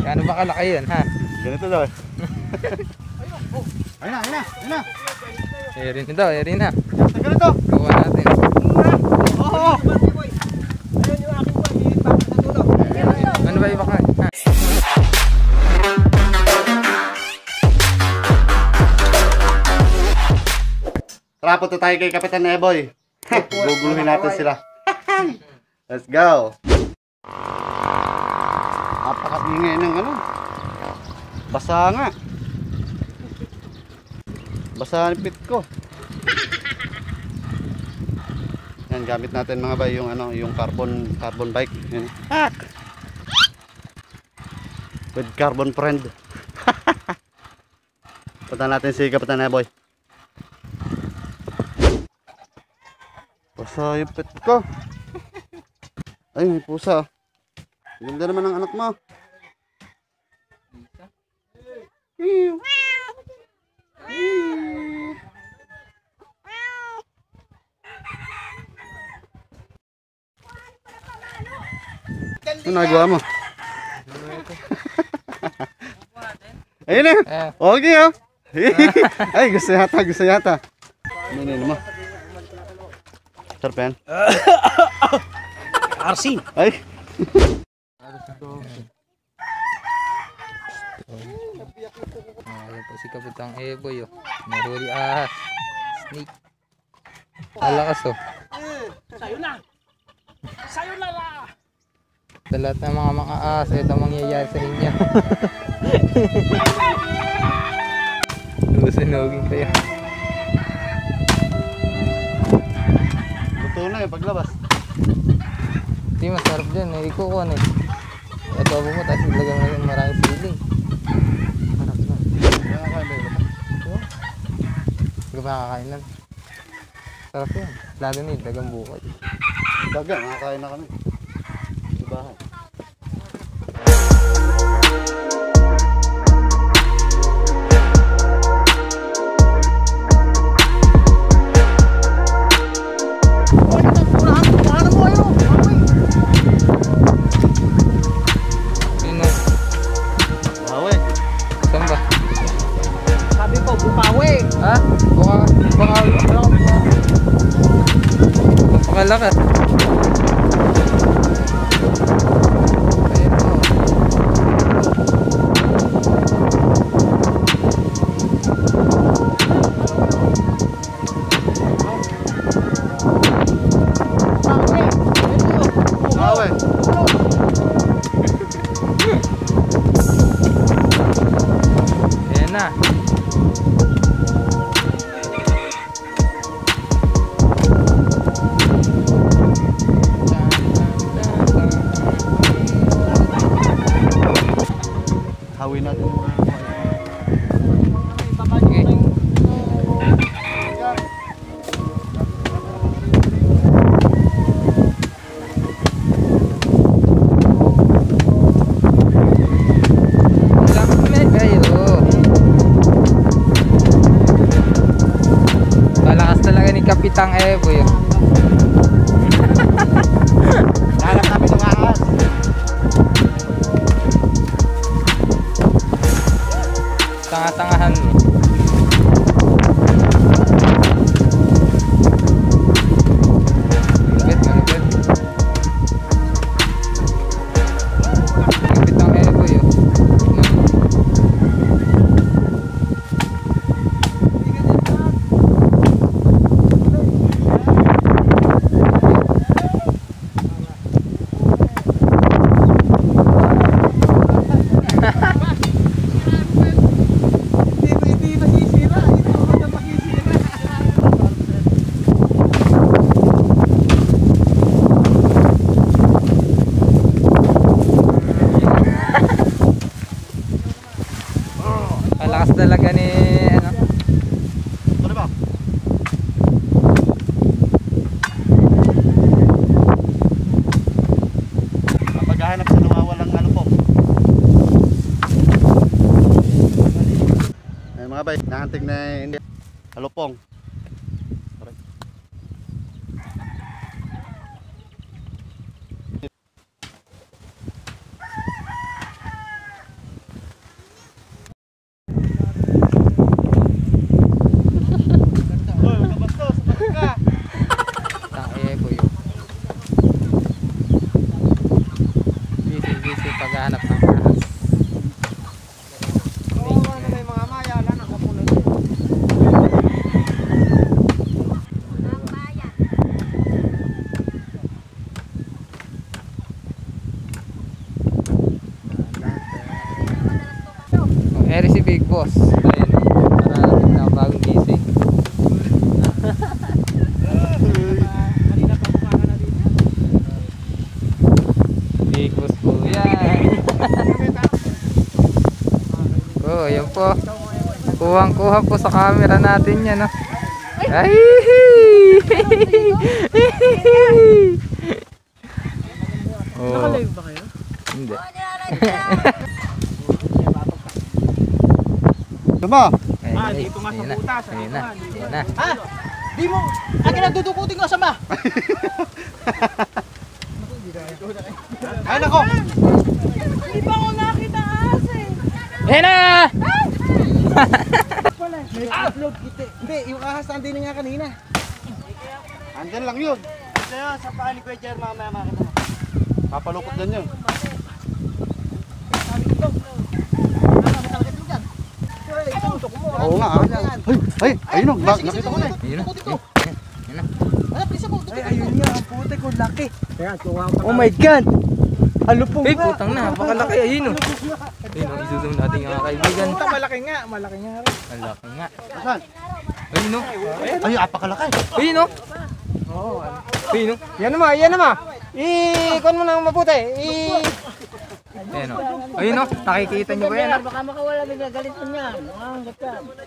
Ano ba kalaki yun, ha? Ganito daw. Ayun na, ayun na, ayun na. Erin na daw, erin na. Ganito. Gawa natin. Oo. Ayun yung aking buwan, ipapit sa dulo. Ano ba iba ka? Ha? Tara, punta tayo kay Kapitan Eboy. Guguluhin natin sila. Let's go. Napakaingay ng ano. Basa nga. Basa ang pit ko. Yan, gamit natin mga bay yung ano, yung carbon bike. Yan. With carbon friend. Punta natin si Kapitan Eboy. Basa yung pit ko. Ay, may pusa. Ganda naman ng anak mo. Ano nagawa mo? Ayun na. Okay oh. Ay, gusto yata, gusto yata. Ano mo? Sarap yan. RC. Ay. Ayan po si Kapitang Eboy, oh. Nahuli ahas. Snake. Alakas, oh. Sayo na. Sayo na la. Sa lahat ng mga ahas, ito ang mangyayari sa inyo. Susunogin kayo. Luto na yung paglabas. Hindi, masarap dyan. Hindi ko kuhan eh. Ito po mo, tapos ilagay mo yung maraming sili. Sarap na. Hindi ko pa nakakain lang. Sarap yan. Lalo na yung dagang bukod. Daga, nakakain na kami. Dibahan. Yun na. Bawi. Saan ba? Sabi ko, bukawi. Ha? Bukawi. Napakalakas. Ayan o. Bawi. Ayan na. Hawin natin mga Okay. Laki kayo. Malakas talaga ni Kapitang Eboy. Lalak namin ng ahas. Tanga-tangahan mo. Malupit, malupit. Kapitang Eboy, oh. Hindi masisira. Hindi mo na makisira. Malakas talaga ni, ano? Ano ba? Kapag sa nawawalang ano po. Ay mga bay, nakantig na hindi. Halupong. naghahanap ng ahas. May mga maya, wala nang kapunan. Oh, eri si Big Boss. Ayun. Mararating na bagong gising. Kanina pa kumaka na dito. Big Boss po yan. Oh, yan po. Kuhang-kuha po sa camera natin yan, no? Ay! Oh, Nakalive ba kayo? hindi. Diba? Ah, dito nga sa butas. Ayun na. Ayun na. Ha? Di mo, akin na dudukutin ko sama. Ay nako! Hindi pa ako nakita ase. Ayun na! May upload kita. Hindi, yung ahas nandun nga kanina. Andyan lang yun. Kaya sa paan ni Kuya Jer, mamaya makita mo. Papalukot din yun. Oo nga ah. Ay, ayun o. Nakita ko na eh. Ayun na. Ay, ayun nga, ang puti ko, laki. Oh my God! Alupong Ay, putang na. Napakalaki. Ayun o. Ayun o. Isusum natin yung mga kaibigan. Malaki nga, malaki nga. Ang laki nga. Saan? Ayun o. Ay, apakalaki. Ayun o. Ayun o. Yan naman. Ikon mo nang mabuti. Ayun o. Ayun o. Nakikita nyo ba yan? Baka makawala bigla galit mo niyan.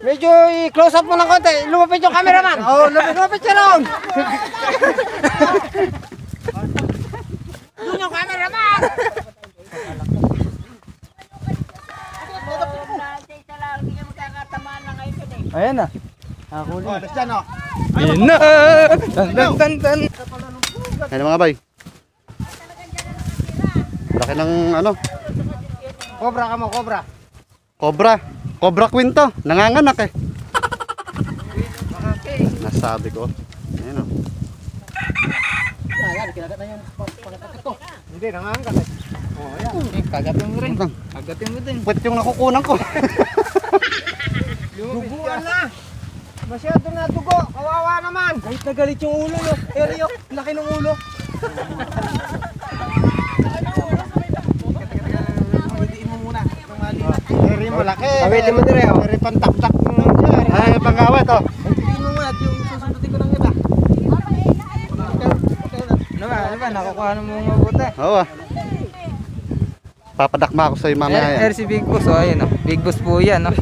Medyo i-close up mo ng konti. Lumapit yung cameraman. Oo, lumapit siya roon. Doon yung cameraman. Ayan na. Oh, alas dyan o. Ayun na. Tan tan tan tan. Ayun mga bay. Laki ng ano. Cobra ka mo, cobra. Cobra. Cobra Queen to. Nanganganak eh. Nasabi ko. Ayun o. Yan, kinagat na yung pangatakat ko. Hindi, nangangkat eh. Oh, ayan. Eh, kagatin mo rin. Putang. Kagatin mo din. Puwet yung nakukunan ko. Duguan na. Masyado na dugo. Kawawa naman. Galit na galit yung ulo nyo. Eryo, laki ng ulo. Hitiin mo muna. Eri malaki. Awitin mo dire, oh. Eri pantak-tak. Ay, pangawat o. Hitiin mo muna at yung susundutin ko ng iba. Ano ba? Nakukuha mo mga mabuti. Oo ah. Papadakma ako sa'yo mamaya yan. Si Big Boss. O, ayun o. Big Boss po yan, no?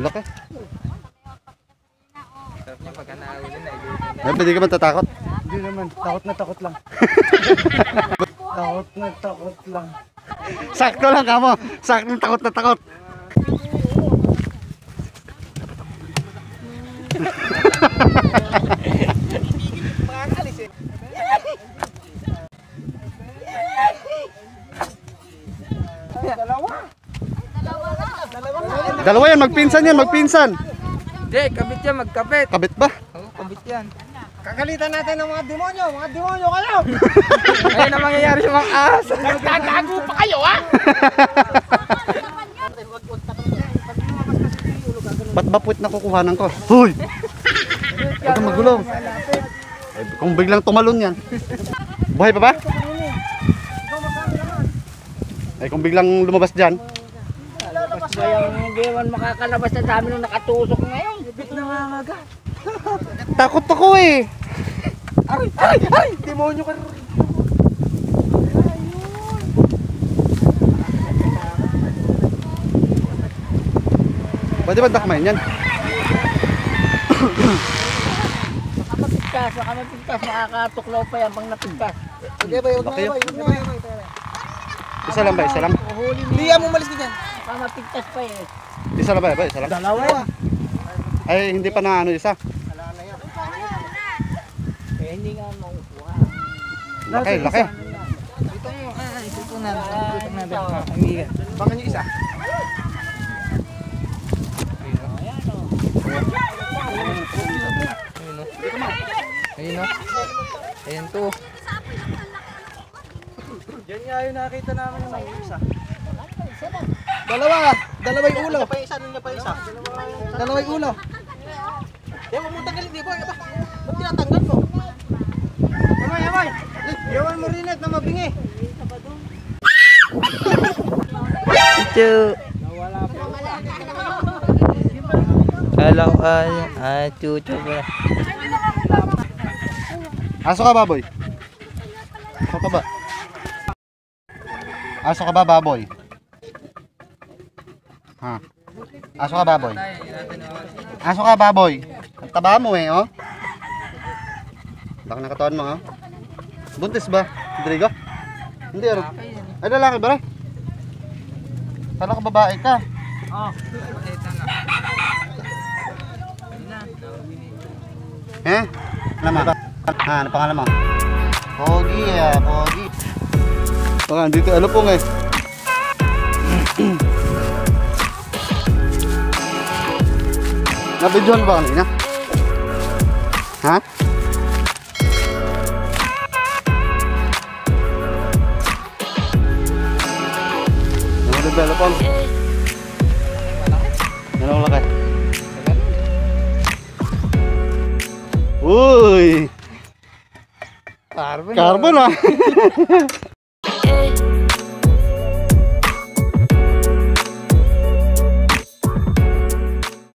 Laki. Sarap niya pagka nahuli na. Ay, hindi ka man tatakot. Hindi naman, takot na takot lang. Takot na takot lang. Sakto lang kamo. Sakto takot na takot. Dalawa yan, magpinsan yan, magpinsan. Hindi, kabit yan. Magkabit. Kabit ba? Oo, kabit yan. Kakalitan natin ng mga demonyo kayo! Ayun ang mangyayari sa mga ahas. Nagtatago pa kayo, ha? Ba't ba puwit na kukuhanan ko? Hoy! Huwag kang magulo. Eh, kung biglang tumalon yan. Buhay pa ba? Eh, kung biglang lumabas dyan. Yung gewan makakalabas na dami nung nakatusok ngayon. Bit na nga nga. Takot ako eh. Ay! Demonyo ka! Pwede ba dakmayin yan? Baka mapigtas, makakatuklaw pa yan pang napigtas. Sige ba, huwag na Laki yun. ba? Isa lang ba? Isa lang? Hindi yan mo malis ka dyan. Baka mapigtas pa eh. Isa lang ba? Isa lang? Dalawa yan. Ay, hindi pa na ano isa. Eh hindi nga makukuha. Laki, laki. Ito mo. Ito natin. Ito natin. Kaibigan. Baka nyo isa. Ayun o. Ayun o. Ayun to. Yan nga yung nakita namin ng isa. Dalawa yung ulo. Pa isa, dalawa yung ulo. Yan, huwag mo tanggalin, di ba? Ba't tinatanggal mo? Yamay! Yawan mo rin na mabingi. Ito. Kala ko chucho ba? Aso ka baboy? Aso ka ba? Aso ka ba baboy? Ha? Aso ka baboy? Aso ka baboy? Ang taba mo eh, oh. Laki na katawan mo, oh. Buntis ba, Rodrigo? Hindi, ano? Ay, lalaki ba rin? Kala ka babae ka. Eh? Ano mo? Ano pangalan mo? Pogi, Pogi. Baka dito, ano po nga eh? Nabidyohan ba kanina? Ha? Develop on. Ano laki? Uy! Carbon. Carbon ah!